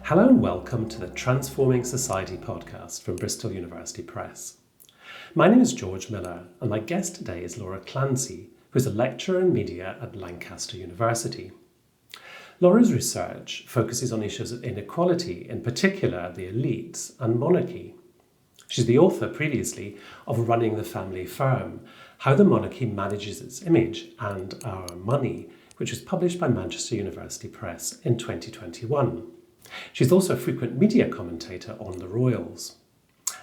Hello and welcome to the Transforming Society podcast from Bristol University Press. My name is George Miller and my guest today is Laura Clancy, who is a lecturer in media at Lancaster University. Laura's research focuses on issues of inequality, in particular the elites and monarchy. She's the author previously of Running the Family Firm, How the Monarchy Manages Its Image and Our Money, which was published by Manchester University Press in 2021. She's also a frequent media commentator on the royals.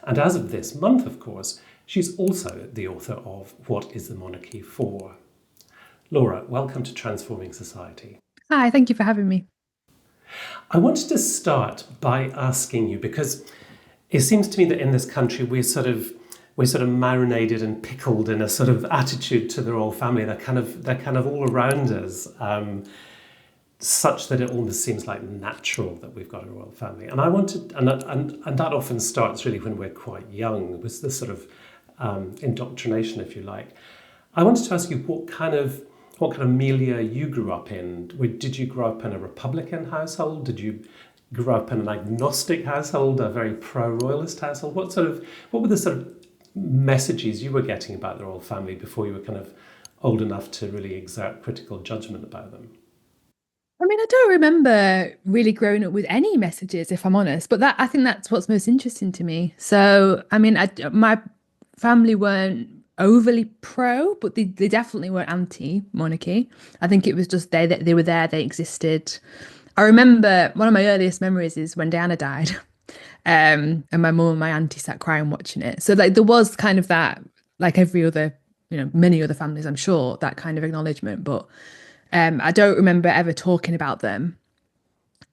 And as of this month, of course, she's also the author of What is the Monarchy For? Laura, welcome to Transforming Society. Hi, thank you for having me. I wanted to start by asking you, because it seems to me that in this country we're sort of marinated and pickled in a sort of attitude to the royal family. They're kind of all around us, such that it almost seems like natural that we've got a royal family. And I wanted, and that often starts really when we're quite young, with this sort of indoctrination, if you like. I wanted to ask you what kind of milieu you grew up in. Did you grow up in a Republican household? Did you grow up in an agnostic household, a very pro-royalist household? What were the sort of messages you were getting about the royal family before you were kind of old enough to really exert critical judgment about them? I mean, I don't remember really growing up with any messages, if I'm honest, but I think that's what's most interesting to me. So, I mean, my family weren't overly pro, but they definitely weren't anti-monarchy. I think it was just they were there, they existed. I remember one of my earliest memories is when Diana died, and my mum and my auntie sat crying watching it. So like there was kind of that, like every other, many other families, I'm sure, that kind of acknowledgement, but I don't remember ever talking about them.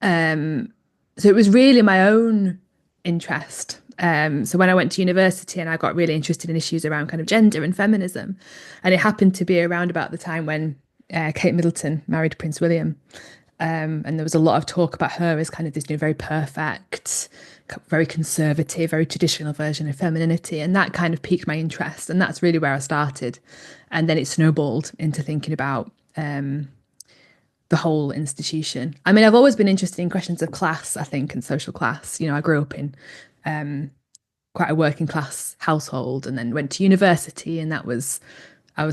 So it was really my own interest. So when I went to university and I got really interested in issues around kind of gender and feminism, and it happened to be around about the time when Kate Middleton married Prince William. And there was a lot of talk about her as kind of this very perfect, very conservative, very traditional version of femininity. And that kind of piqued my interest. And that's really where I started. And then it snowballed into thinking about the whole institution. I mean, I've always been interested in questions of class, I think, and social class. I grew up in quite a working class household and then went to university, and I was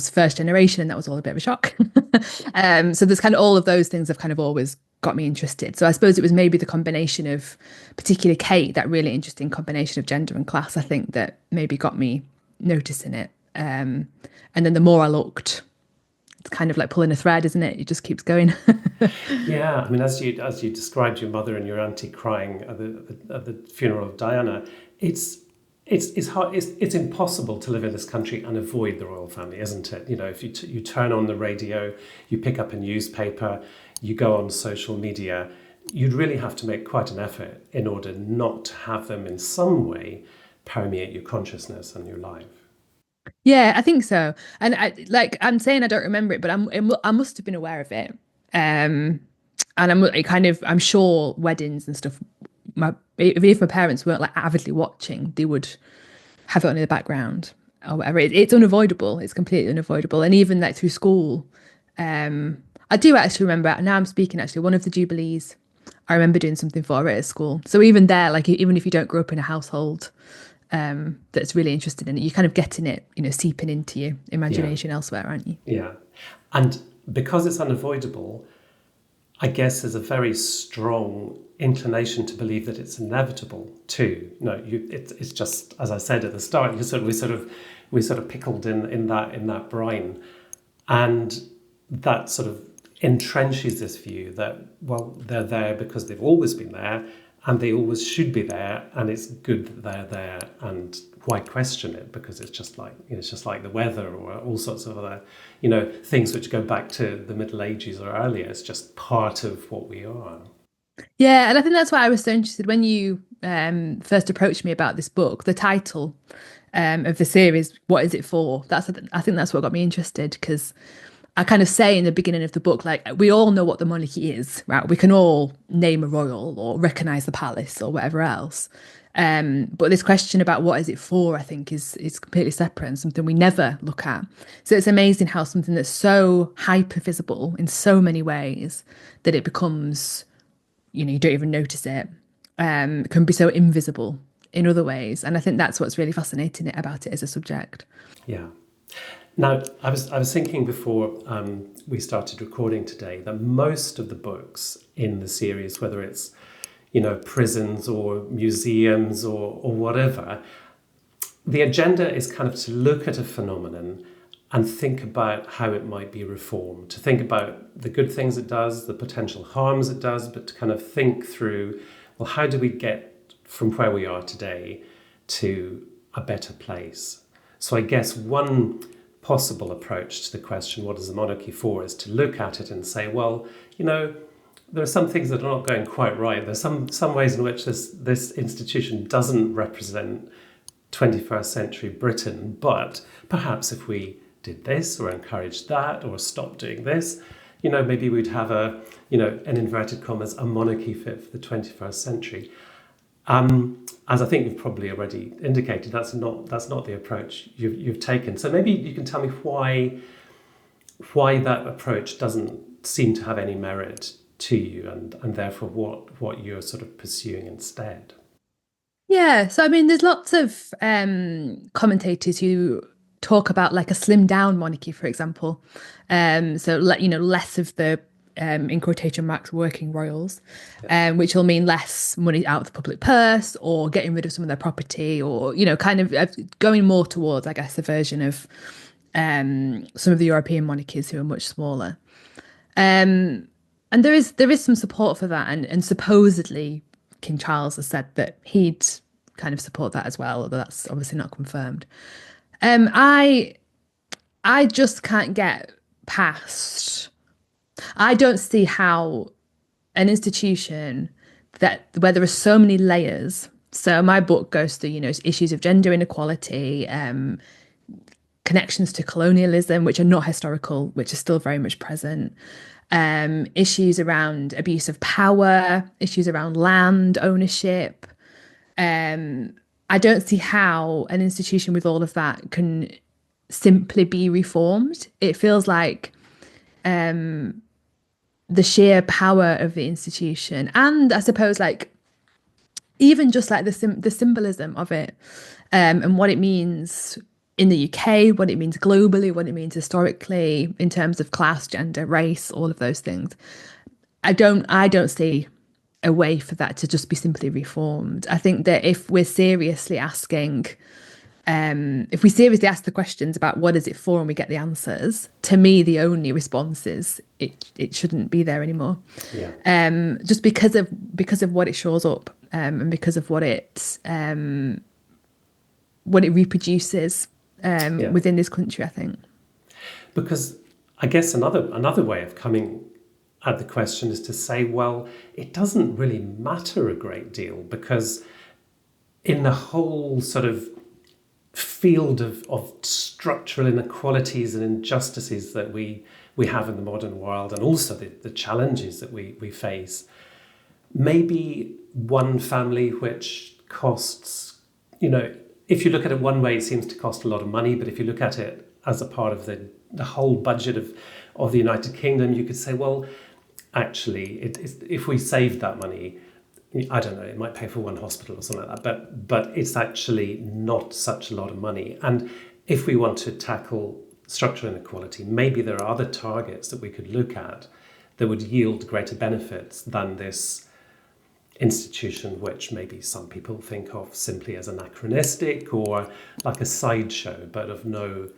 first generation, and that was all a bit of a shock. So there's kind of all of those things have kind of always got me interested. So I suppose it was maybe the combination of, particularly Kate, that really interesting combination of gender and class, I think, that maybe got me noticing it. And then the more I looked, it's kind of like pulling a thread, isn't it? It just keeps going. Yeah, I mean, as you described your mother and your auntie crying at the funeral of Diana, it's hard. It's impossible to live in this country and avoid the royal family, isn't it? If you turn on the radio, you pick up a newspaper, you go on social media, you'd really have to make quite an effort in order not to have them in some way permeate your consciousness and your life. Yeah, I think so. And I'm saying I don't remember it, but I must have been aware of it. And I'm sure weddings and stuff. Even if my parents weren't like avidly watching, they would have it on in the background or whatever. It's unavoidable. It's completely unavoidable. And even like through school, I do actually remember. Now I'm speaking actually. One of the Jubilees, I remember doing something for it at school. So even there, like even if you don't grow up in a household that's really interested in it, you're kind of getting it, seeping into your imagination elsewhere, aren't you? Yeah. And because it's unavoidable, I guess there's a very strong inclination to believe that it's inevitable too. It's just, as I said at the start, we're sort of pickled in that brine, and that sort of entrenches this view that, well, they're there because they've always been there and they always should be there, and it's good that they're there, and why question it, because it's just like the weather or all sorts of other things which go back to the Middle Ages or earlier. It's just part of what we are. Yeah, and I think that's why I was so interested when you first approached me about this book. The title of the series, "What is it for?" I think that's what got me interested, because I kind of say in the beginning of the book, like, we all know what the monarchy is, right? We can all name a royal or recognize the palace or whatever else. But this question about what is it for, I think, is completely separate and something we never look at. So it's amazing how something that's so hyper visible in so many ways that it becomes, you don't even notice it. can be so invisible in other ways. And I think that's what's really fascinating about it as a subject. Yeah. Now, I was thinking before we started recording today that most of the books in the series, whether it's prisons or museums or whatever, the agenda is kind of to look at a phenomenon and think about how it might be reformed, to think about the good things it does, the potential harms it does, but to kind of think through, well, how do we get from where we are today to a better place? So I guess one possible approach to the question, what is the monarchy for, is to look at it and say, well, there are some things that are not going quite right. There's some ways in which this institution doesn't represent 21st century Britain, but perhaps if we did this or encouraged that or stopped doing this, maybe we'd have an inverted commas, a monarchy fit for the 21st century. As I think you've probably already indicated, that's not the approach you've taken. So maybe you can tell me why that approach doesn't seem to have any merit to you, and therefore what you're sort of pursuing instead. Yeah, so I mean, there's lots of commentators who talk about like a slimmed down monarchy, for example. So less of the in quotation marks working royals, which will mean less money out of the public purse, or getting rid of some of their property, or kind of going more towards, I guess, a version of some of the European monarchies who are much smaller. And there is some support for that, and supposedly King Charles has said that he'd kind of support that as well, although that's obviously not confirmed. I just can't get past. I don't see how an institution where there are so many layers. So my book goes through, issues of gender inequality, connections to colonialism, which are not historical, which are still very much present. Issues around abuse of power, issues around land ownership. I don't see how an institution with all of that can simply be reformed. It feels like the sheer power of the institution, and I suppose like even just like the symbolism of it, and what it means in the UK, what it means globally, what it means historically in terms of class, gender, race, all of those things. I don't see a way for that to just be simply reformed. I think that if we seriously ask the questions about what is it for and we get the answers, to me, the only response is it shouldn't be there anymore. Yeah. Just because of what it shows up, and because of what it reproduces within this country, I think. Because I guess another way of coming at the question is to say, well, it doesn't really matter a great deal, because in the whole sort of field of structural inequalities and injustices that we have in the modern world, and also the challenges that we face, maybe one family which costs, if you look at it one way, it seems to cost a lot of money, but if you look at it as a part of the whole budget of the United Kingdom, you could say, well, actually, if we saved that money, I don't know, it might pay for one hospital or something like that, but it's actually not such a lot of money. And if we want to tackle structural inequality, maybe there are other targets that we could look at that would yield greater benefits than this institution, which maybe some people think of simply as anachronistic or like a sideshow, but of no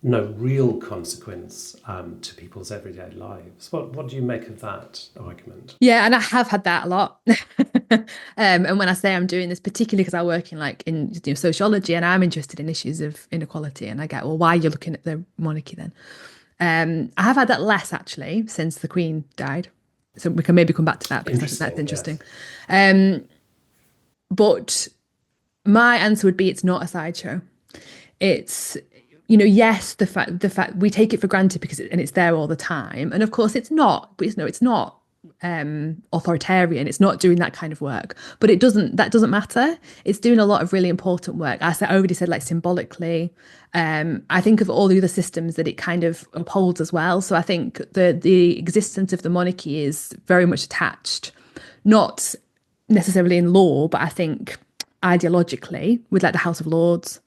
real consequence to people's everyday lives. What do you make of that argument? Yeah, and I have had that a lot. And when I say I'm doing this, particularly because I work in sociology, and I'm interested in issues of inequality, and I get, well, why are you looking at the monarchy then? I have had that less actually since the Queen died. So we can maybe come back to that, because that's interesting. Yes. But my answer would be it's not a sideshow. It's, yes, the fact we take it for granted because it's there all the time. And of course it's not, but it's not authoritarian. It's not doing that kind of work, but that doesn't matter. It's doing a lot of really important work. I already said, like, symbolically. I think of all the other systems that it kind of upholds as well. So I think the existence of the monarchy is very much attached, not necessarily in law, but I think ideologically with like the House of Lords,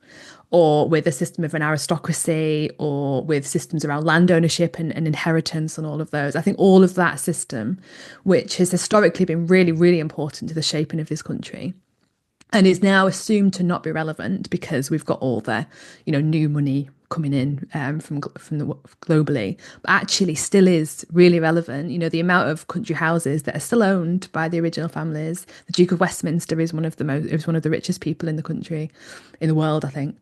or with a system of an aristocracy, or with systems around land ownership and inheritance and all of those. I think all of that system, which has historically been really, really important to the shaping of this country, and is now assumed to not be relevant because we've got all the, new money coming in from the globally, but actually still is really relevant. The amount of country houses that are still owned by the original families. The Duke of Westminster is one of the richest people in the country, in the world, I think.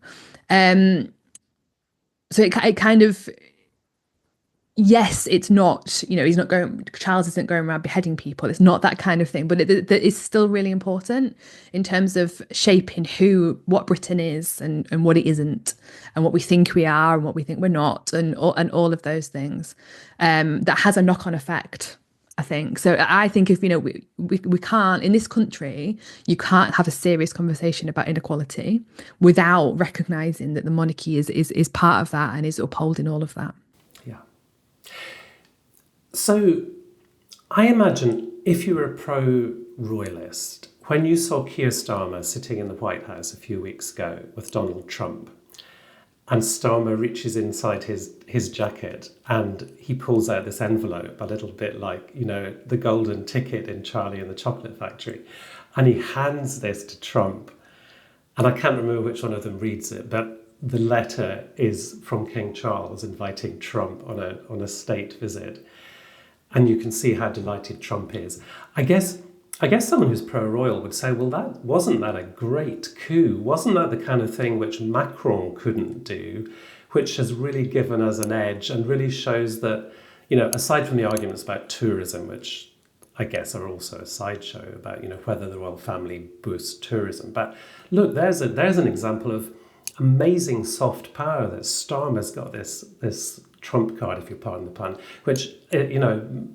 So it kind of, yes, it's not, Charles isn't going around beheading people. It's not that kind of thing, but it is still really important in terms of shaping what Britain is and what it isn't, and what we think we are and what we think we're not, and all of those things. That has a knock-on effect, I think. So I think if, we can't, in this country, you can't have a serious conversation about inequality without recognising that the monarchy is part of that and is upholding all of that. Yeah. So I imagine if you were a pro-royalist, when you saw Keir Starmer sitting in the White House a few weeks ago with Donald Trump, and Starmer reaches inside his jacket and he pulls out this envelope, a little bit like, the golden ticket in Charlie and the Chocolate Factory, and he hands this to Trump. And I can't remember which one of them reads it, but the letter is from King Charles inviting Trump on a state visit. And you can see how delighted Trump is. I guess someone who's pro-royal would say, well, wasn't that a great coup? Wasn't that the kind of thing which Macron couldn't do, which has really given us an edge and really shows that, aside from the arguments about tourism, which I guess are also a sideshow about, whether the royal family boosts tourism. But look, there's an example of amazing soft power that Starmer's got this trump card, if you pardon the pun, which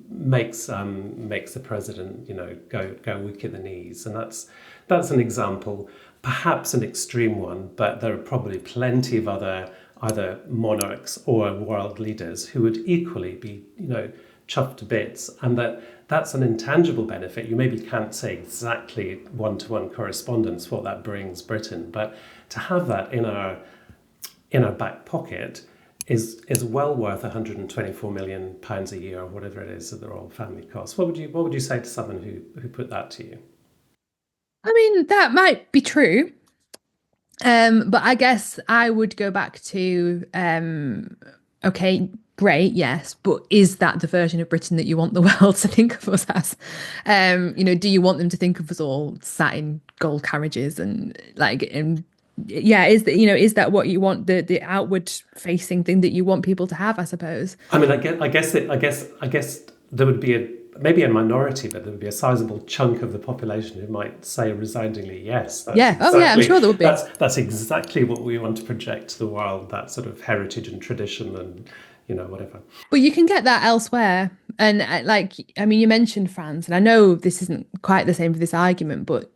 makes the president go weak at the knees, and that's an example, perhaps an extreme one, but there are probably plenty of other either monarchs or world leaders who would equally be chuffed to bits, and that's an intangible benefit. You maybe can't say exactly one-to-one correspondence what that brings Britain, but to have that in our back pocket is well worth £124 million a year, or whatever it is that the royal family costs. What would you say to someone who put that to you? I mean, that might be true, but I guess I would go back to okay, great, yes, but is that the version of Britain that you want the world to think of us as? Do you want them to think of us all sat in gold carriages and is that what you want, the outward facing thing that you want people to have, I suppose? I mean, I guess there would be maybe a minority, but there would be a sizable chunk of the population who might say resoundingly yes. I'm sure there would be. That's exactly what we want to project to the world, that sort of heritage and tradition and whatever. But you can get that elsewhere. And you mentioned France, and I know this isn't quite the same for this argument, but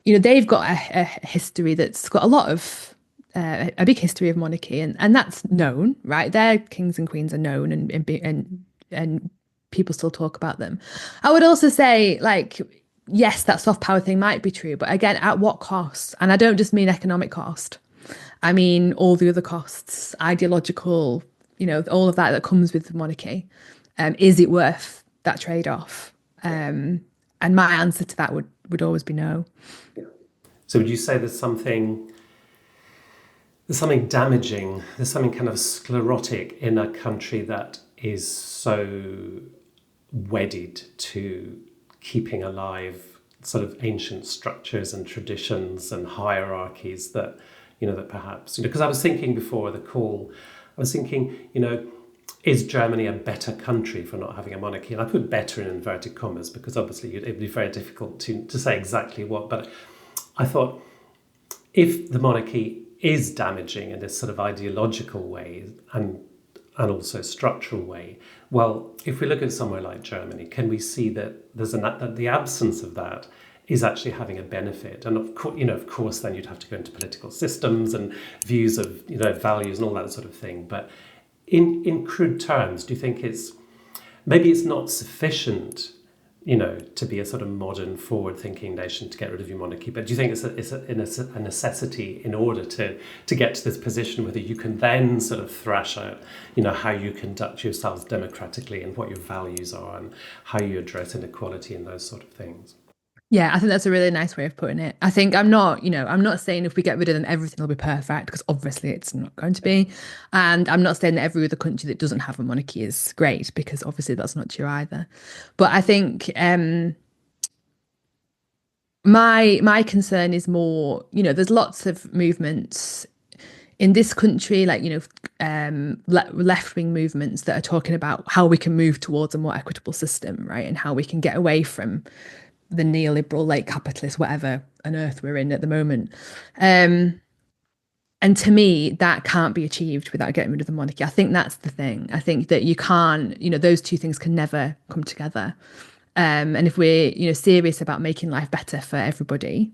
they've got a history that's got a lot of a big history of monarchy, and that's known, right? Their kings and queens are known, and people still talk about them. I would also say, yes, that soft power thing might be true, but again, at what cost? And I don't just mean economic cost. I mean all the other costs, ideological, all of that comes with the monarchy. Is it worth that trade-off? And my answer to that would always be no. So would you say there's something damaging, there's something kind of sclerotic in a country that is so wedded to keeping alive sort of ancient structures and traditions and hierarchies that perhaps, because I was thinking before the call, is Germany a better country for not having a monarchy? And I put better in inverted commas because obviously it would be very difficult to say exactly what, but I thought if the monarchy is damaging in this sort of ideological way and also structural way, well, if we look at somewhere like Germany, can we see that that the absence of that is actually having a benefit? And of course, then you'd have to go into political systems and views of values and all that sort of thing. But in crude terms, do you think maybe it's not sufficient, to be a sort of modern, forward-thinking nation to get rid of your monarchy. But do you think it's a necessity in order to get to this position, whether you can then sort of thrash out, how you conduct yourselves democratically and what your values are and how you address inequality and those sort of things? Yeah, I think that's a really nice way of putting it. I think I'm not saying if we get rid of them, everything will be perfect, because obviously it's not going to be. And I'm not saying that every other country that doesn't have a monarchy is great, because obviously that's not true either. But I think my concern is more, there's lots of movements in this country, like, left-wing movements that are talking about how we can move towards a more equitable system, right? And how we can get away from the neoliberal, late capitalist, whatever on earth we're in at the moment. And to me, that can't be achieved without getting rid of the monarchy. I think that's the thing. I think that you can't, those two things can never come together. And if we're, serious about making life better for everybody,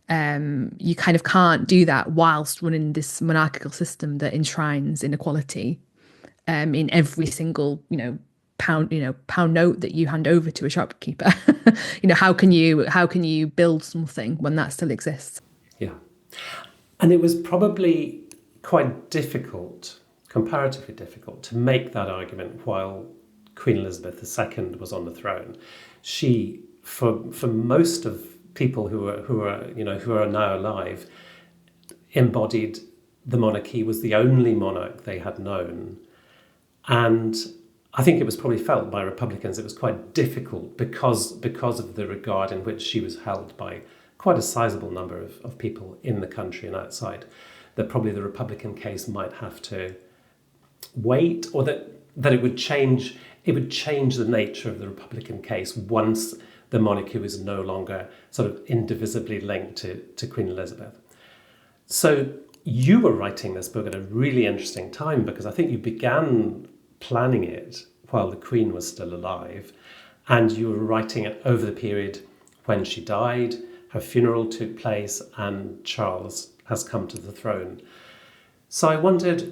you kind of can't do that whilst running this monarchical system that enshrines inequality in every single, pound note that you hand over to a shopkeeper. How can you build something when that still exists? Yeah. And it was probably quite difficult, comparatively difficult, to make that argument while Queen Elizabeth II was on the throne. She, for most of people who are now alive, embodied the monarchy, was the only monarch they had known. And I think it was probably felt by Republicans it was quite difficult because of the regard in which she was held by quite a sizable number of people in the country and outside, that probably the Republican case might have to wait, or that it would change the nature of the Republican case once the monarchy was no longer sort of indivisibly linked to Queen Elizabeth. So you were writing this book at a really interesting time, because I think you began planning it while the Queen was still alive, and you were writing it over the period when she died, her funeral took place, and Charles has come to the throne. So I wondered,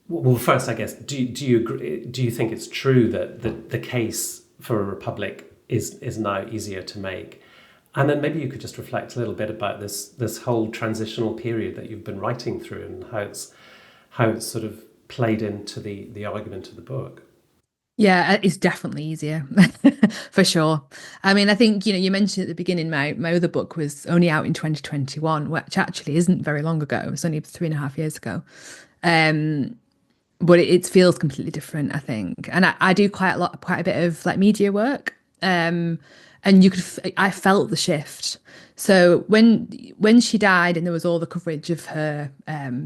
well, first, I guess, do you agree? Do you think it's true that the case for a republic is now easier to make? And then maybe you could just reflect a little bit about this whole transitional period that you've been writing through, and how it's sort of played into the argument of the book. Yeah, it's definitely easier for sure. I mean, I think, you mentioned at the beginning, my other book was only out in 2021, which actually isn't very long ago. It's only 3.5 years ago. But it feels completely different, I think. And I do quite a bit of like media work. And I felt the shift. So when she died and there was all the coverage of her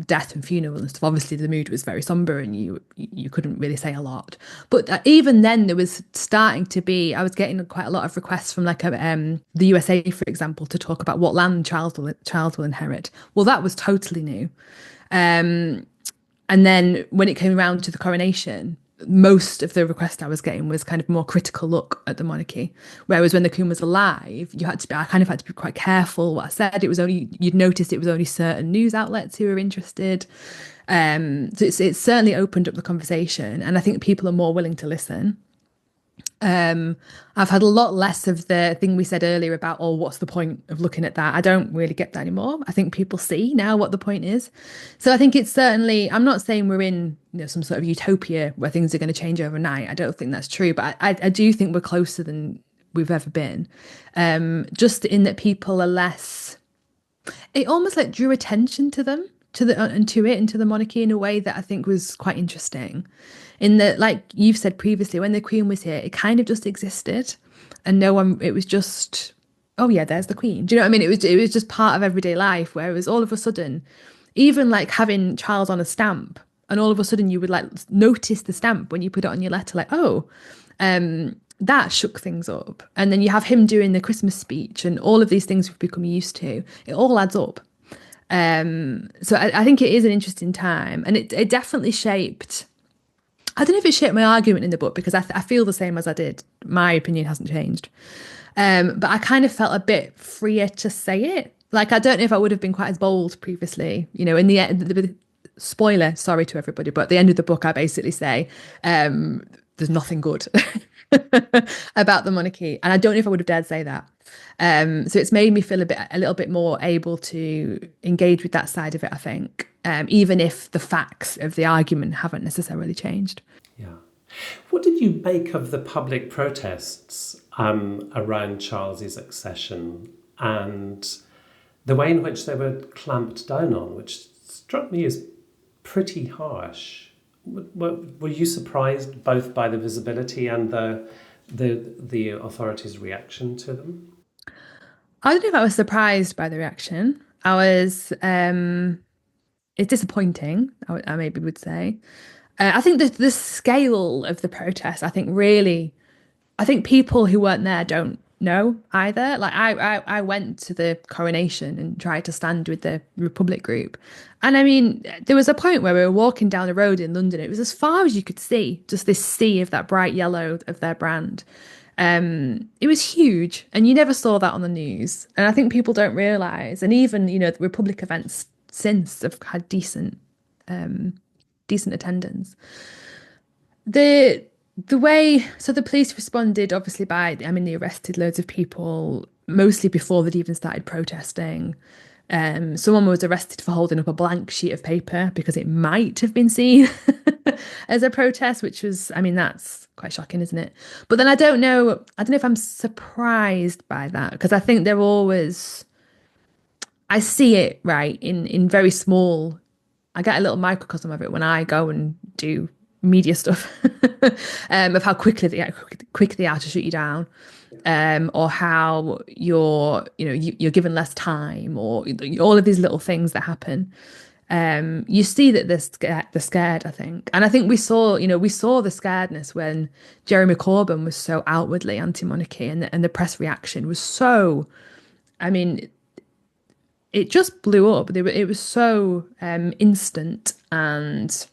death and funeral and stuff, obviously the mood was very somber and you couldn't really say a lot. But even then there was starting to be, I was getting quite a lot of requests from like the USA, for example, to talk about what land Charles will inherit. Well, that was totally new. And then when it came around to the coronation, most of the request I was getting was kind of more critical look at the monarchy. Whereas when the Queen was alive, I kind of had to be quite careful what I said. You'd notice it was only certain news outlets who were interested. So it's certainly opened up the conversation, and I think people are more willing to listen. I've had a lot less of the thing we said earlier about, oh, what's the point of looking at that? I don't really get that anymore. I think people see now what the point is. So I think it's certainly, I'm not saying we're in some sort of utopia where things are going to change overnight. I don't think that's true, but I do think we're closer than we've ever been. Just in that people are less, it almost like drew attention to them, to the monarchy in a way that I think was quite interesting. In that, like you've said previously, when the Queen was here, it kind of just existed, and it was just, oh yeah, there's the Queen. Do you know what I mean? It was just part of everyday life. Whereas all of a sudden, even like having Charles on a stamp, and all of a sudden you would like notice the stamp when you put it on your letter, like, oh, that shook things up. And then you have him doing the Christmas speech, and all of these things we've become used to. It all adds up. So I think it is an interesting time, and it definitely shaped. I don't know if it shaped my argument in the book, because I feel the same as I did. My opinion hasn't changed. But I kind of felt a bit freer to say it. Like, I don't know if I would have been quite as bold previously. In the end, the spoiler, sorry to everybody, but at the end of the book, I basically say, there's nothing good. about the monarchy, and I don't know if I would have dared say that. So it's made me feel a little bit more able to engage with that side of it, I think, even if the facts of the argument haven't necessarily changed. Yeah. What did you make of the public protests around Charles's accession and the way in which they were clamped down on, which struck me as pretty harsh? Were you surprised both by the visibility and the authorities' reaction to them? I don't know if I was surprised by the reaction. I was, it's disappointing, I maybe would say. I think the scale of the protest, I think people who weren't there don't know either. Like I went to the coronation and tried to stand with the Republic group. And I mean, there was a point where we were walking down the road in London. It was as far as you could see, just this sea of that bright yellow of their brand. It was huge, and you never saw that on the news. And I think people don't realise. And even, the Republic events since have had decent attendance. The way the police responded obviously they arrested loads of people mostly before they'd even started protesting. Someone was arrested for holding up a blank sheet of paper because it might have been seen as a protest, which was, that's quite shocking, isn't it? But then I don't know if I'm surprised by that, because I think I see it, right, in very small. I get a little microcosm of it when I go and do media stuff, of how quick they are to shoot you down, or how you're given less time, or all of these little things that happen. You see that they're scared, I think, and I think we saw the scaredness when Jeremy Corbyn was so outwardly anti-monarchy, and the press reaction was so. I mean, it just blew up. It was so instant and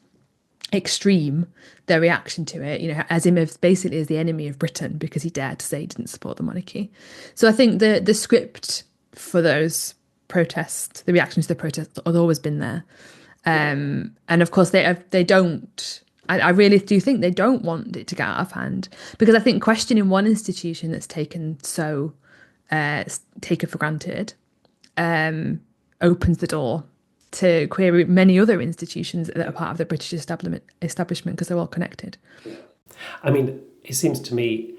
extreme, their reaction to it, as him as basically as the enemy of Britain because he dared to say he didn't support the monarchy. So I think the script for those protests, the reaction to the protests, has always been there. And of course they don't. I really do think they don't want it to get out of hand, because I think questioning one institution that's taken for granted opens the door to query many other institutions that are part of the British establishment because they're all connected. I mean, it seems to me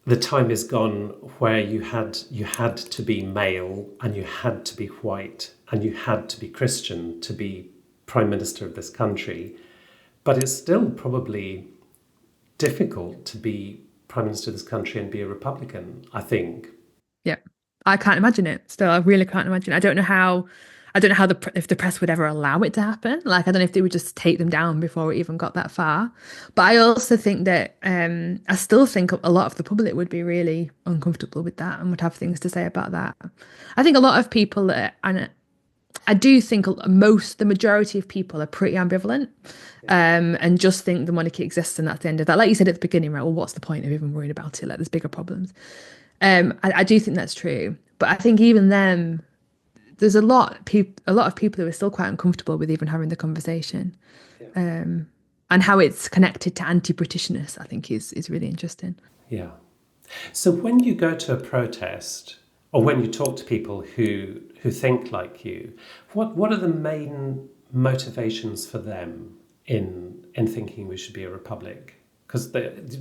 the time is gone where you had to be male and you had to be white and you had to be Christian to be Prime Minister of this country. But it's still probably difficult to be Prime Minister of this country and be a Republican, I think. Yeah, I can't imagine it. Still, I really can't imagine. I don't know how. If the press would ever allow it to happen. Like, I don't know if they would just take them down before it even got that far. But I also think that I still think a lot of the public would be really uncomfortable with that and would have things to say about that. I think a lot of people, and I do think the majority of people are pretty ambivalent, and just think the monarchy exists and that's the end of that. Like you said at the beginning, right? Well, what's the point of even worrying about it? Like, there's bigger problems. I do think that's true, but I think even then, there's a lot of people who are still quite uncomfortable with even having the conversation, and how it's connected to anti-Britishness, I think is really interesting. Yeah. So when you go to a protest, or when you talk to people who think like you, what are the main motivations for them in thinking we should be a republic? Because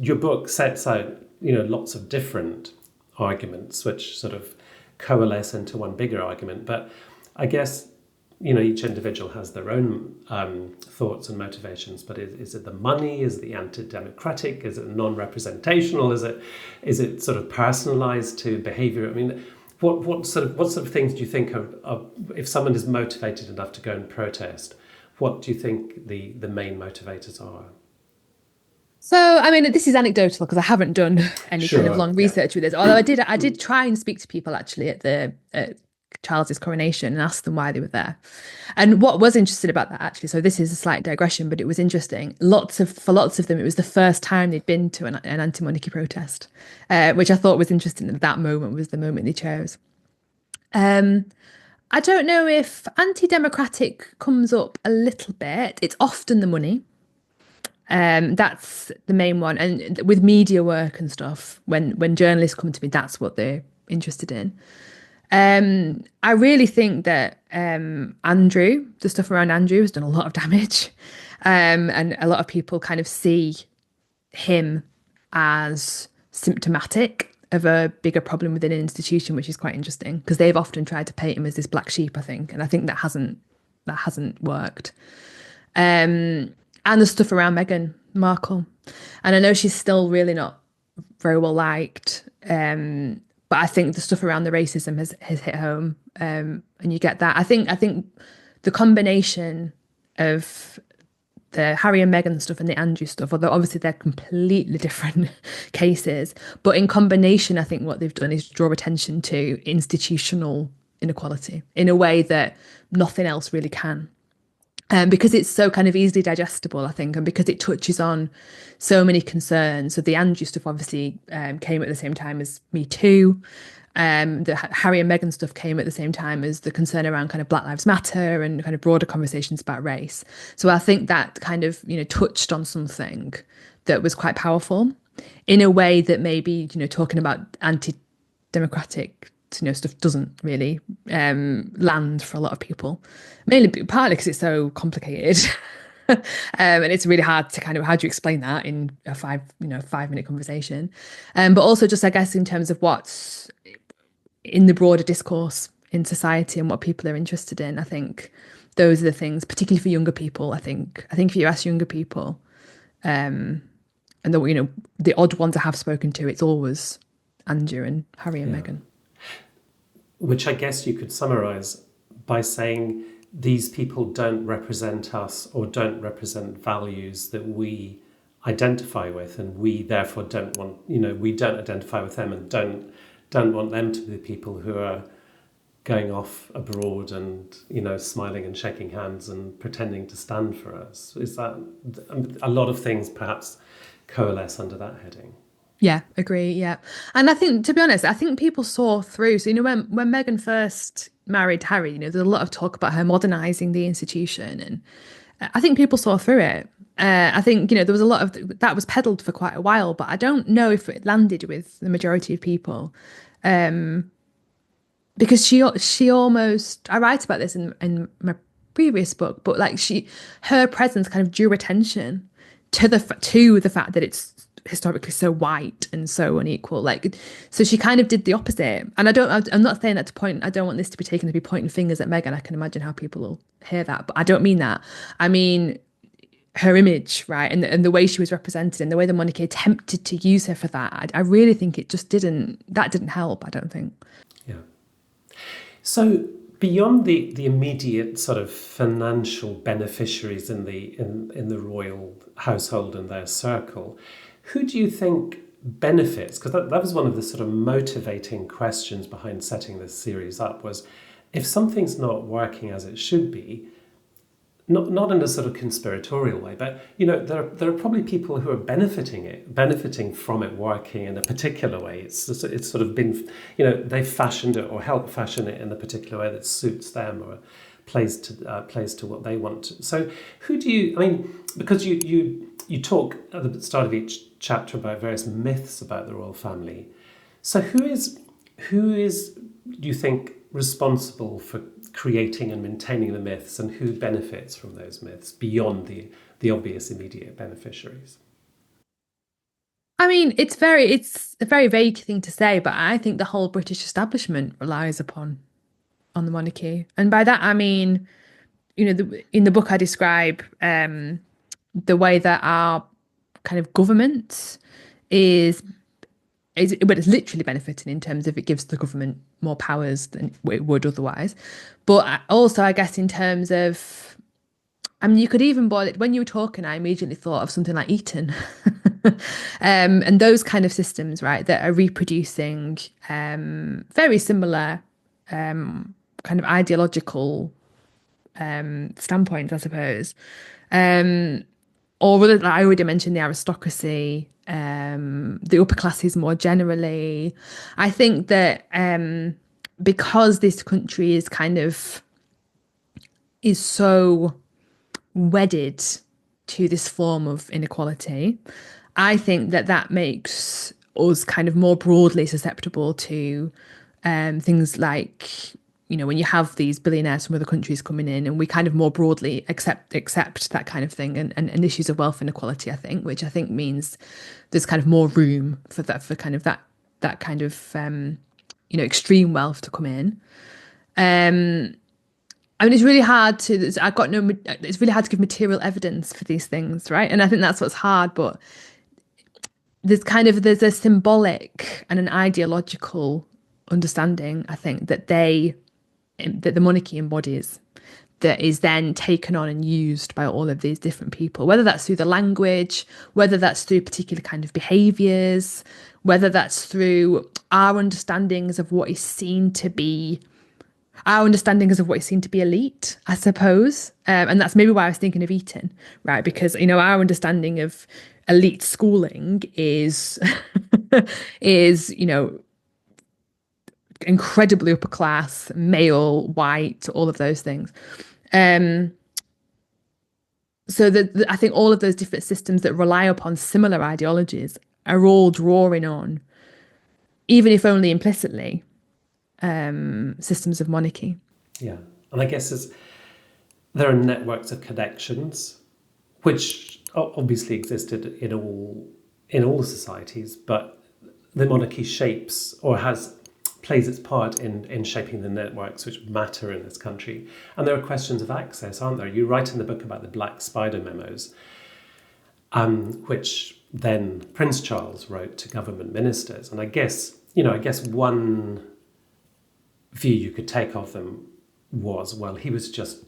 your book sets out lots of different arguments which sort of coalesce into one bigger argument, but I guess each individual has their own thoughts and motivations. But is it the money? Is it the anti-democratic? Is it non-representational? Is it sort of personalised to behaviour? I mean, what sort of things do you think of if someone is motivated enough to go and protest? What do you think the main motivators are? So, I mean, this is anecdotal because I haven't done any kind of long research with this. Although I did try and speak to people actually at Charles's coronation and ask them why they were there. And what was interesting about that, actually, so this is a slight digression, but it was interesting. For lots of them, it was the first time they'd been to an anti-monarchy protest, which I thought was interesting. That moment was the moment they chose. I don't know if anti-democratic comes up a little bit. It's often the money. That's the main one. And with media work and stuff, when journalists come to me, that's what they're interested in. I really think that Andrew, the stuff around Andrew, has done a lot of damage. And a lot of people kind of see him as symptomatic of a bigger problem within an institution, which is quite interesting because they've often tried to paint him as this black sheep, I think, and I think that hasn't worked. And the stuff around Meghan Markle, and I know she's still really not very well liked, but I think the stuff around the racism has hit home, and you get that. I think the combination of the Harry and Meghan stuff and the Andrew stuff, although obviously they're completely different cases, but in combination, I think what they've done is draw attention to institutional inequality in a way that nothing else really can. Because it's so kind of easily digestible, I think, and because it touches on so many concerns. So the Andrew stuff obviously came at the same time as Me Too. The Harry and Meghan stuff came at the same time as the concern around kind of Black Lives Matter and kind of broader conversations about race. So I think that kind of, touched on something that was quite powerful in a way that maybe, talking about anti-democratic stuff doesn't really land for a lot of people, mainly partly because it's so complicated. And it's really hard to kind of, how do you explain that in a 5 minute conversation, but also just I guess in terms of what's in the broader discourse in society and what people are interested in. I think those are the things, particularly for younger people. I think if you ask younger people, and the odd ones I have spoken to, it's always Andrew and Harry and Yeah. Meghan. Which I guess you could summarize by saying these people don't represent us or don't represent values that we identify with, and we therefore don't want, we don't identify with them and don't want them to be the people who are going off abroad and, smiling and shaking hands and pretending to stand for us. Is that a lot of things perhaps coalesce under that heading? Yeah, agree. Yeah. And I think, to be honest, I think people saw through. So, when Meghan first married Harry, there's a lot of talk about her modernizing the institution. And I think people saw through it. I think, there was a lot of that was peddled for quite a while, but I don't know if it landed with the majority of people. Because she almost, I write about this in my previous book, but like her presence kind of drew attention to the fact that it's historically so white and so unequal, like, so she kind of did the opposite. And I'm not saying that to point, I don't want this to be taken to be pointing fingers at Meghan. I can imagine how people will hear that, but I don't mean that. I mean her image, right, and the way she was represented and the way the monarchy attempted to use her for that. I really think it just didn't help, I don't think. Yeah. So beyond the immediate sort of financial beneficiaries in the royal household and their circle, who do you think benefits? Because that was one of the sort of motivating questions behind setting this series up, was if something's not working as it should be, not in a sort of conspiratorial way, but there are probably people who are benefiting from it working in a particular way. It's sort of been, they've fashioned it or helped fashion it in a particular way that suits them or plays to what they want to. So who do you? I mean, because you talk at the start of each chapter about various myths about the royal family. So who is do you think responsible for creating and maintaining the myths, and who benefits from those myths beyond the obvious immediate beneficiaries? I mean, it's a very vague thing to say, but I think the whole British establishment relies on the monarchy. And by that I mean, in the book I describe the way that our kind of government is but it's literally benefiting in terms of it gives the government more powers than it would otherwise. But also, I guess, in terms of, I mean, you could even boil it, when you were talking, I immediately thought of something like Eton. And those kind of systems, right, that are reproducing very similar kind of ideological standpoints, I suppose. Or like I already mentioned the aristocracy, the upper classes more generally. I think that because this country is so wedded to this form of inequality. I think that that makes us kind of more broadly susceptible to things like, when you have these billionaires from other countries coming in, and we kind of more broadly accept that kind of thing, and issues of wealth inequality, I think, which I think means there's kind of more room for that, for kind of that kind of extreme wealth to come in. I mean, it's really hard to. I've got no. It's really hard to give material evidence for these things, right? And I think that's what's hard. But there's a symbolic and an ideological understanding, I think, that the monarchy embodies, that is then taken on and used by all of these different people, whether that's through the language, whether that's through particular kind of behaviours, whether that's through our understandings of what is seen to be elite, I suppose. And that's maybe why I was thinking of Eton, right? Because, our understanding of elite schooling is, is, incredibly upper class, male, white, all of those things. Um, so I think all of those different systems that rely upon similar ideologies are all drawing on, even if only implicitly, systems of monarchy. Yeah, and I guess there are networks of connections, which obviously existed in all societies, but the monarchy shapes or plays its part in shaping the networks which matter in this country. And there are questions of access, aren't there? You write in the book about the Black Spider memos, which then Prince Charles wrote to government ministers. And I guess one view you could take of them was, well, he was just,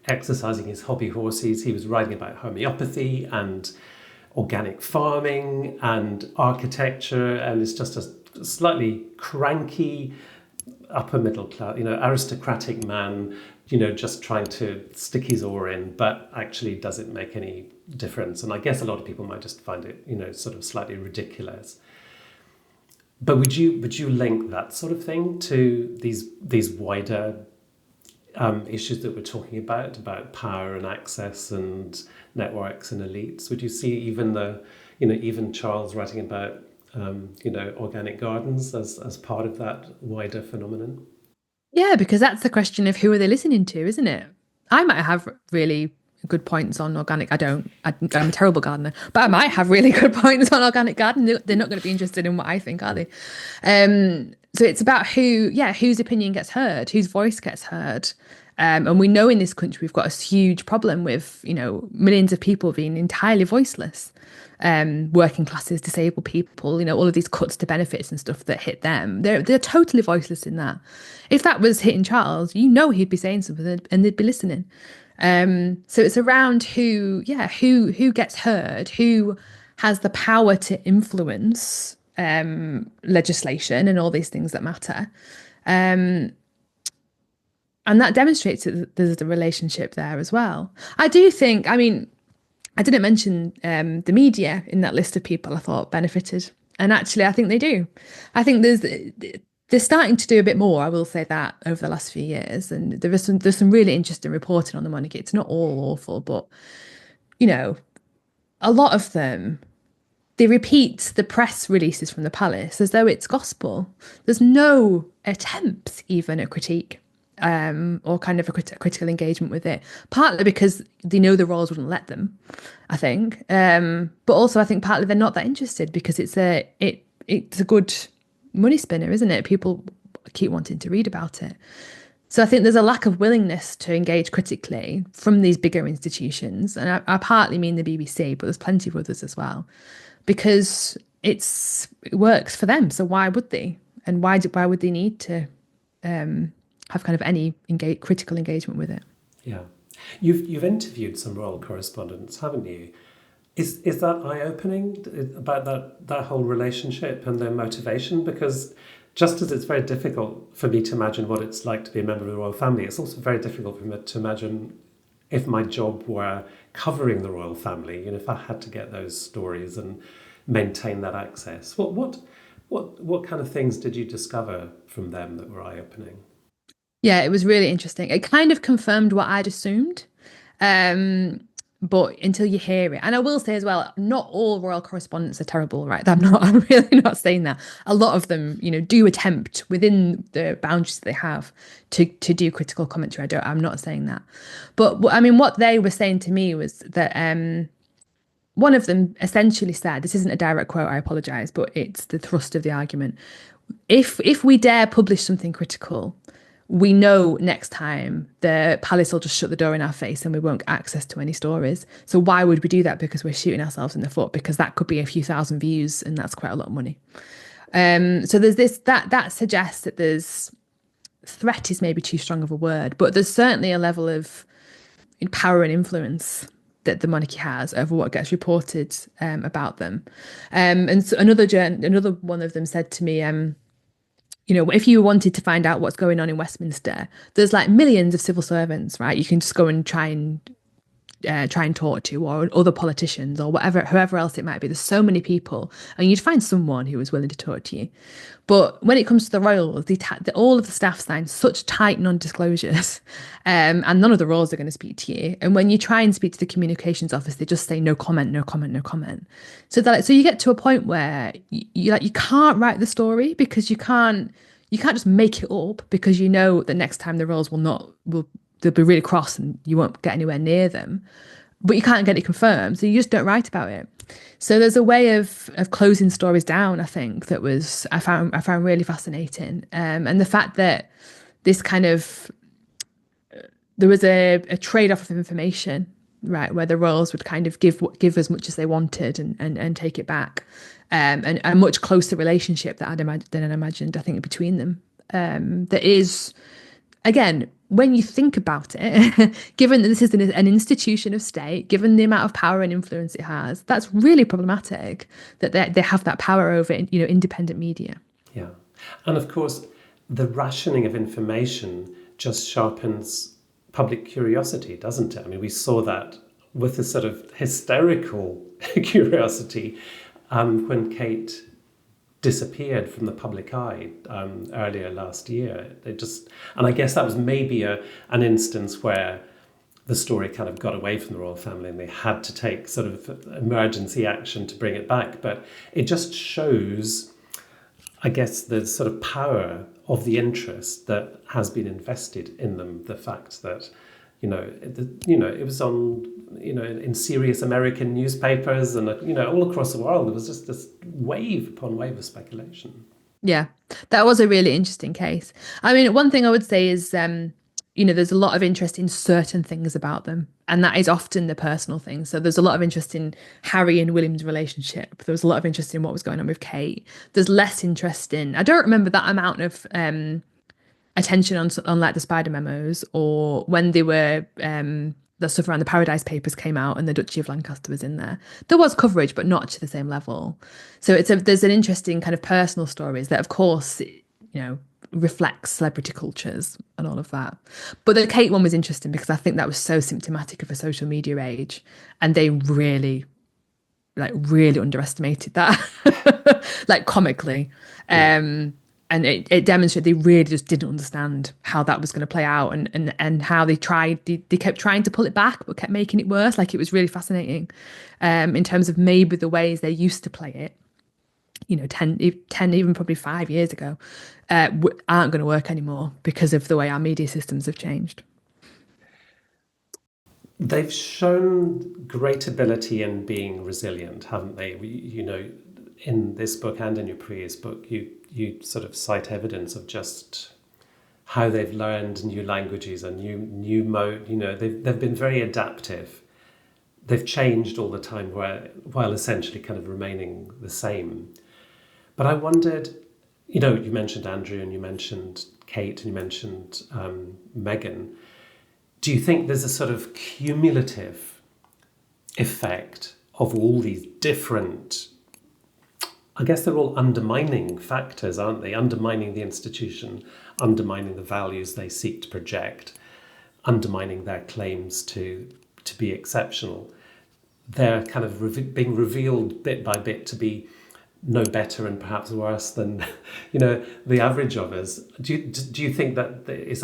exercising his hobby horses. He was writing about homeopathy and organic farming and architecture, and it's just a slightly cranky upper middle class, aristocratic man, just trying to stick his oar in, but actually doesn't make any difference. And I guess a lot of people might just find it, sort of slightly ridiculous. But would you link that sort of thing to these wider issues that we're talking about power and access and networks and elites? Would you see even Charles writing about organic gardens as part of that wider phenomenon? Yeah, because that's the question of who are they listening to, isn't it? I might have really good points on organic. I'm a terrible gardener, but I might have really good points on organic gardening. They're not going to be interested in what I think, are they? So it's about whose opinion gets heard, whose voice gets heard. And we know in this country we've got a huge problem with, millions of people being entirely voiceless. Working classes, disabled people, all of these cuts to benefits and stuff that hit them. They're totally voiceless in that. If that was hitting Charles, he'd be saying something and they'd be listening. So it's around who gets heard, who has the power to influence legislation and all these things that matter. And that demonstrates that there's a relationship there as well. I do think, I didn't mention the media in that list of people I thought benefited. And actually, I think they do. I think they're starting to do a bit more, I will say that, over the last few years. And there's some really interesting reporting on the monarchy. It's not all awful, but, a lot of them, they repeat the press releases from the palace as though it's gospel. There's no attempts even at critique. Or kind of a critical engagement with it, partly because they know the royals wouldn't let them, I think, but also I think partly they're not that interested because it's a good money spinner, isn't it? People keep wanting to read about it. So I think there's a lack of willingness to engage critically from these bigger institutions, and I partly mean the BBC, but there's plenty of others as well, because it works for them. So why would they? And why would they need to have kind of any critical engagement with it? Yeah, you've interviewed some royal correspondents, haven't you? Is that eye-opening about that whole relationship and their motivation? Because just as it's very difficult for me to imagine what it's like to be a member of the royal family, it's also very difficult for me to imagine if my job were covering the royal family, if I had to get those stories and maintain that access. What kind of things did you discover from them that were eye-opening? Yeah, it was really interesting. It kind of confirmed what I'd assumed. Um, But until you hear it, and I will say as well, not all royal correspondents are terrible, right? I'm really not saying that. A lot of them, do attempt within the boundaries that they have to do critical commentary. I'm not saying that. But I mean, what they were saying to me was that one of them essentially said, this isn't a direct quote, I apologize, but it's the thrust of the argument. If we dare publish something critical, we know next time the palace will just shut the door in our face and we won't get access to any stories. So why would we do that? Because we're shooting ourselves in the foot, because that could be a few thousand views and that's quite a lot of money. So there's this that suggests that there's threat is maybe too strong of a word, but there's certainly a level of power and influence that the monarchy has over what gets reported about them. And so another one of them said to me, if you wanted to find out what's going on in Westminster, there's like millions of civil servants, right? You can just go and try and talk to, or other politicians, or whoever else it might be. There's so many people, and you'd find someone who was willing to talk to you. But when it comes to the royals, all of the staff sign such tight non-disclosures, and none of the royals are going to speak to you. And when you try and speak to the communications office, they just say no comment, no comment, no comment. So you get to a point where you can't write the story, because you can't just make it up, because you know that next time the royals they'll be really cross and you won't get anywhere near them, but you can't get it confirmed, so you just don't write about it. So there's a way of closing stories down, I think, that I found really fascinating, and the fact that this kind of there was a trade-off of information, right, where the royals would kind of give as much as they wanted and take it back, and a much closer relationship than I'd imagined, I think, between them. That is, again, when you think about it, given that this is an institution of state, given the amount of power and influence it has, that's really problematic that they have that power over, independent media. Yeah. And of course, the rationing of information just sharpens public curiosity, doesn't it? I mean, we saw that with a sort of hysterical curiosity when Kate disappeared from the public eye earlier last year. And I guess that was maybe an instance where the story kind of got away from the royal family and they had to take sort of emergency action to bring it back. But it just shows, I guess, the sort of power of the interest that has been invested in them. The fact that, it was on, in serious American newspapers and, all across the world, there was just this wave upon wave of speculation. Yeah, that was a really interesting case. I mean, one thing I would say is, there's a lot of interest in certain things about them, and that is often the personal thing. So there's a lot of interest in Harry and William's relationship. There was a lot of interest in what was going on with Kate. There's less interest in, I don't remember that amount of attention on like the Spider memos, or when they were the stuff around the Paradise Papers came out and the Duchy of Lancaster was in there. There was coverage, but not to the same level. So there's an interesting kind of personal stories that, of course, reflects celebrity cultures and all of that. But the Kate one was interesting because I think that was so symptomatic of a social media age, and they really underestimated that, like comically. And it demonstrated they really just didn't understand how that was going to play out, and how they kept trying to pull it back, but kept making it worse. Like, it was really fascinating in terms of maybe the ways they used to play it, 10, even probably 5 years ago, aren't going to work anymore because of the way our media systems have changed. They've shown great ability in being resilient, haven't they? In this book and in your previous book, you sort of cite evidence of just how they've learned new languages and new mode. They've been very adaptive. They've changed all the time while essentially kind of remaining the same. But I wondered, you mentioned Andrew and you mentioned Kate and you mentioned Meghan. Do you think there's a sort of cumulative effect of all these different, I guess they're all undermining factors, aren't they? Undermining the institution, undermining the values they seek to project, undermining their claims to be exceptional. They're kind of being revealed bit by bit to be no better and perhaps worse than the average of us. Do you think that it's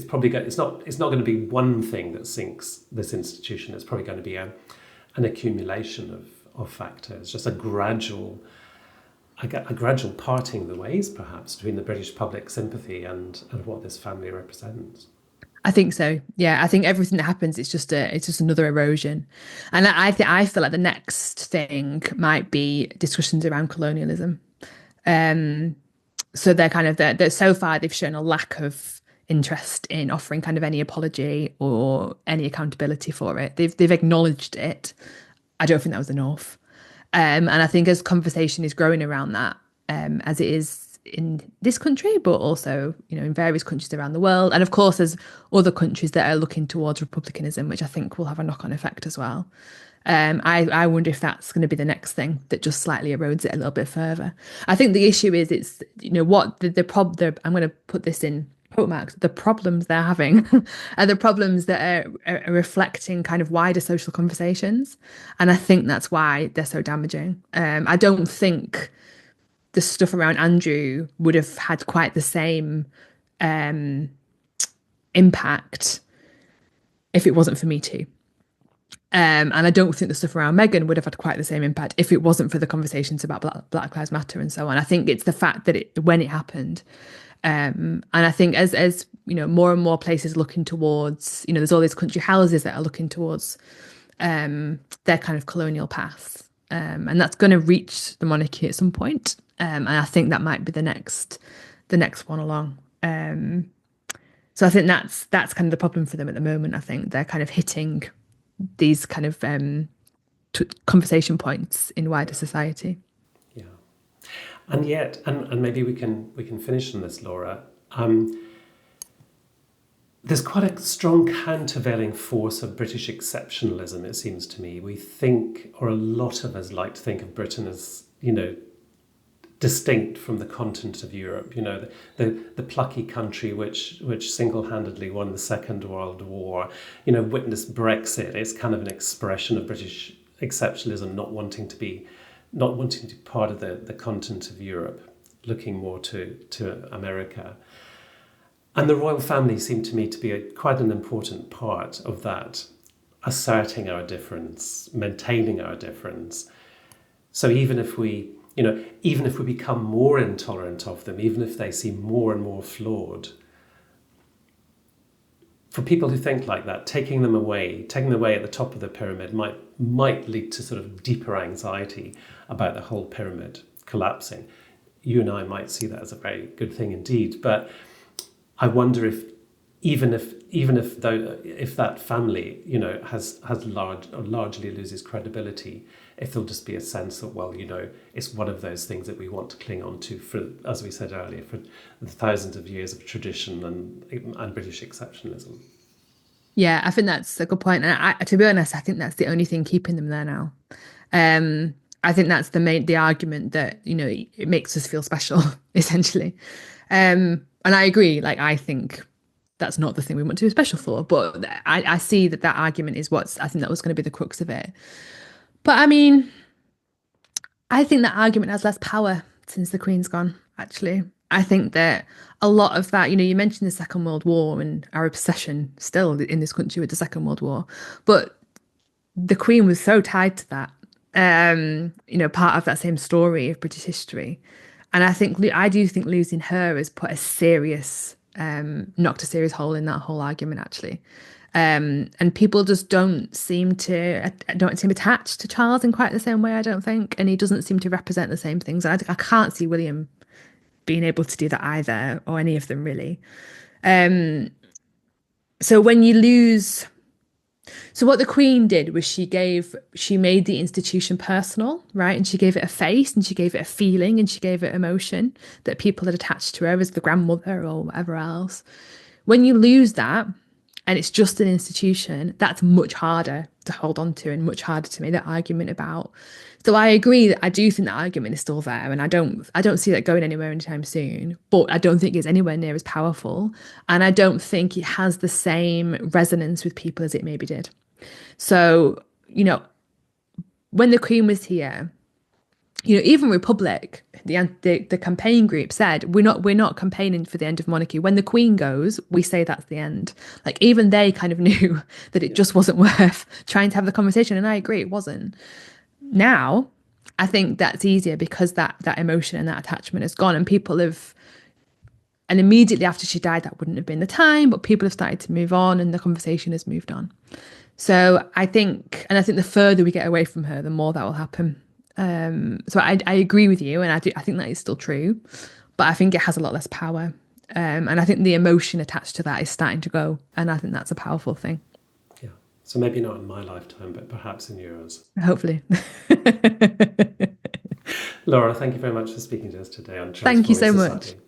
probably it's not going to be one thing that sinks this institution? It's probably going to be an accumulation of factors, just a gradual parting of the ways, perhaps, between the British public sympathy and what this family represents. I think so. Yeah, I think everything that happens it's just another erosion, and I feel like the next thing might be discussions around colonialism. Um, so they're so far they've shown a lack of interest in offering kind of any apology or any accountability for it. They've acknowledged it. I don't think that was enough. And I think as conversation is growing around that, as it is in this country, but also, in various countries around the world. And of course, there's other countries that are looking towards republicanism, which I think will have a knock-on effect as well. I wonder if that's going to be the next thing that just slightly erodes it a little bit further. I think the issue is it's, what I'm going to put this in quote marks, the problems they're having are the problems that are reflecting kind of wider social conversations. And I think that's why they're so damaging. I don't think the stuff around Andrew would have had quite the same impact if it wasn't for Me Too. And I don't think the stuff around Meghan would have had quite the same impact if it wasn't for the conversations about Black Lives Matter and so on. I think it's the fact that when it happened, and I think as more and more places looking towards, there's all these country houses that are looking towards their kind of colonial past, and that's going to reach the monarchy at some point. And I think that might be the next one along. So I think that's kind of the problem for them at the moment. I think they're kind of hitting these kind of conversation points in wider society. Yeah, and yet, and maybe we can finish on this, Laura. There's quite a strong countervailing force of British exceptionalism, it seems to me. We think, or a lot of us like to think of Britain as, distinct from the continent of Europe, the plucky country which single-handedly won the Second World War, witnessed Brexit. It's kind of an expression of British exceptionalism, not wanting to be part of the continent of Europe, looking more to America. And the royal family seemed to me to be quite an important part of that, asserting our difference, maintaining our difference. So even if we become more intolerant of them, even if they seem more and more flawed, for people who think like that, taking them away at the top of the pyramid might lead to sort of deeper anxiety about the whole pyramid collapsing. You and I might see that as a very good thing indeed, but I wonder if that family, has largely loses credibility, if there'll just be a sense that, it's one of those things that we want to cling on to for, as we said earlier, for the thousands of years of tradition and British exceptionalism. Yeah, I think that's a good point. And to be honest, I think that's the only thing keeping them there now. I think that's the argument that, it makes us feel special, essentially. And I agree, I think that's not the thing we want to be special for. But I see that argument is I think that was going to be the crux of it. But I mean, I think that argument has less power since the Queen's gone, actually. I think that a lot of that, you mentioned the Second World War and our obsession still in this country with the Second World War, but the Queen was so tied to that, part of that same story of British history. And I do think losing her has put knocked a serious hole in that whole argument, actually. And people just don't seem attached to Charles in quite the same way, I don't think. And he doesn't seem to represent the same things. I can't see William being able to do that either, or any of them really. So when you lose, so what the Queen did was she made the institution personal, right? And she gave it a face, and she gave it a feeling, and she gave it emotion that people had attached to her as the grandmother or whatever else. When you lose that, and it's just an institution, that's much harder to hold on to and much harder to make that argument about. So I agree that I do think that argument is still there, and I don't see that going anywhere anytime soon, but I don't think it's anywhere near as powerful, and I don't think it has the same resonance with people as it maybe did. So, when the Queen was here, even Republic, the campaign group said we're not campaigning for the end of monarchy. When the Queen goes, we say that's the end. Like even they kind of knew that it just wasn't worth trying to have the conversation, and I agree it wasn't. Now, I think that's easier because that emotion and that attachment is gone, and people have. And immediately after she died, that wouldn't have been the time, but people have started to move on, and the conversation has moved on. So I think the further we get away from her, the more that will happen. So I agree with you, and I think that is still true, but I think it has a lot less power. And I think the emotion attached to that is starting to go, and I think that's a powerful thing. Yeah. So maybe not in my lifetime, but perhaps in yours. Hopefully. Laura, thank you very much for speaking to us today on Thank you Transforming so Society. much.